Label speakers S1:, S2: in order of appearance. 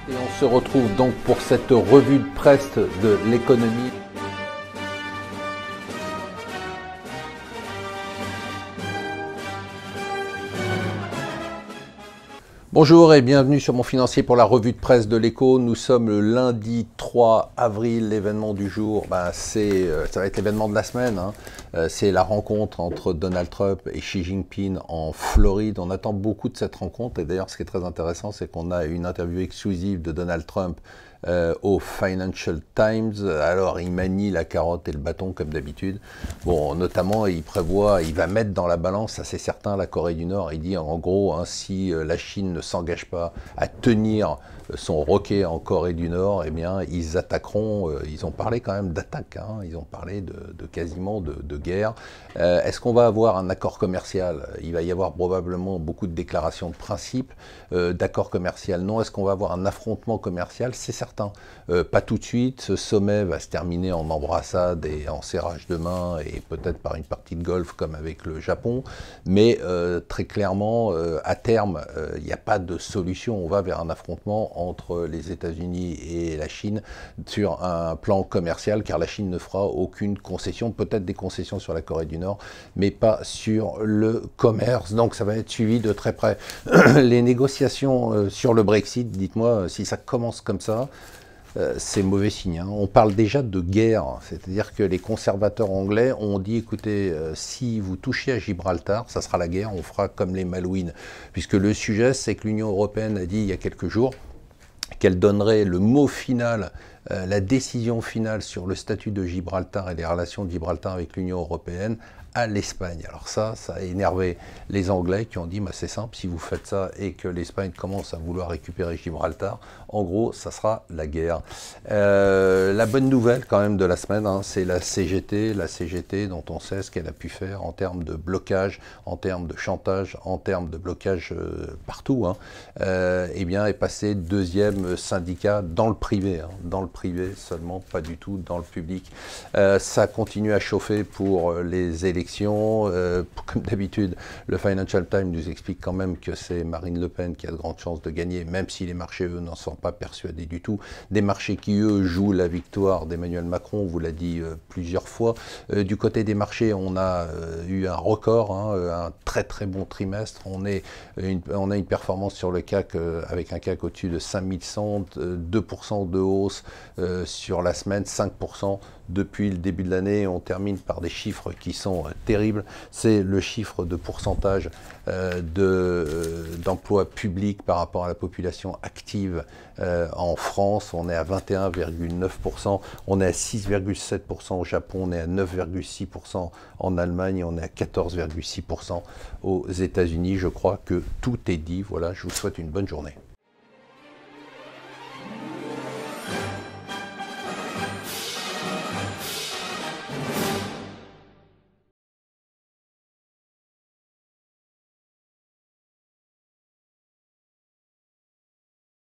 S1: Et on se retrouve donc pour cette revue de presse de l'économie. Bonjour et bienvenue sur Mon Financier pour la revue de presse de l'Écho. Nous sommes le lundi 3 avril. L'événement du jour, ça va être l'événement de la semaine. C'est la rencontre entre Donald Trump et Xi Jinping en Floride. On attend beaucoup de cette rencontre. Et d'ailleurs, ce qui est très intéressant, c'est qu'on a une interview exclusive de Donald Trump au Financial Times. Alors, il manie la carotte et le bâton comme d'habitude. Bon, notamment, il va mettre dans la balance, ça c'est certain, la Corée du Nord. Il dit en gros, si la Chine ne s'engage pas à tenir son roquet en Corée du Nord, eh bien, ils attaqueront. Ils ont parlé quand même d'attaque. Ils ont parlé de quasiment de guerre. Est-ce qu'on va avoir un accord commercial? Il va y avoir probablement beaucoup de déclarations de principe. D'accord commercial, non. Est-ce qu'on va avoir un affrontement commercial? C'est certain. Pas tout de suite. Ce sommet va se terminer en embrassade et en serrage de main et peut-être par une partie de golf comme avec le Japon. Mais très clairement, à terme, il n'y a pas de solution. On va vers un affrontement entre les États-Unis et la Chine sur un plan commercial, car la Chine ne fera aucune concession, peut-être des concessions sur la Corée du Nord, mais pas sur le commerce. Donc ça va être suivi de très près. Les négociations sur le Brexit, dites-moi si ça commence comme ça. C'est mauvais signe. On parle déjà de guerre, c'est-à-dire que les conservateurs anglais ont dit, écoutez, si vous touchez à Gibraltar, ça sera la guerre, on fera comme les Malouines. Puisque le sujet, c'est que l'Union européenne a dit il y a quelques jours qu'elle donnerait le mot final, la décision finale sur le statut de Gibraltar et les relations de Gibraltar avec l'Union européenne à l'Espagne. Alors ça a énervé les Anglais qui ont dit c'est simple, si vous faites ça et que l'Espagne commence à vouloir récupérer Gibraltar, en gros, ça sera la guerre. La bonne nouvelle quand même de la semaine, c'est la CGT dont on sait ce qu'elle a pu faire en termes de blocage, en termes de chantage, en termes de blocage partout, eh bien est passé deuxième syndicat dans le privé, seulement, pas du tout dans le public. Ça continue à chauffer pour les élections. Comme d'habitude, le Financial Times nous explique quand même que c'est Marine Le Pen qui a de grandes chances de gagner, même si les marchés, eux, n'en sont pas persuadés du tout. Des marchés qui, eux, jouent la victoire d'Emmanuel Macron, on vous l'a dit plusieurs fois. Du côté des marchés, on a eu un record, un très très bon trimestre. On a une performance sur le CAC avec un CAC au-dessus de 5100, 2% de hausse sur la semaine, 5% depuis le début de l'année. On termine par des chiffres qui sont terribles. C'est le chiffre de pourcentage d'emploi public par rapport à la population active en France. On est à 21,9%, on est à 6,7% au Japon, on est à 9,6% en Allemagne et on est à 14,6% aux États-Unis. Je crois que tout est dit. Voilà, je vous souhaite une bonne journée.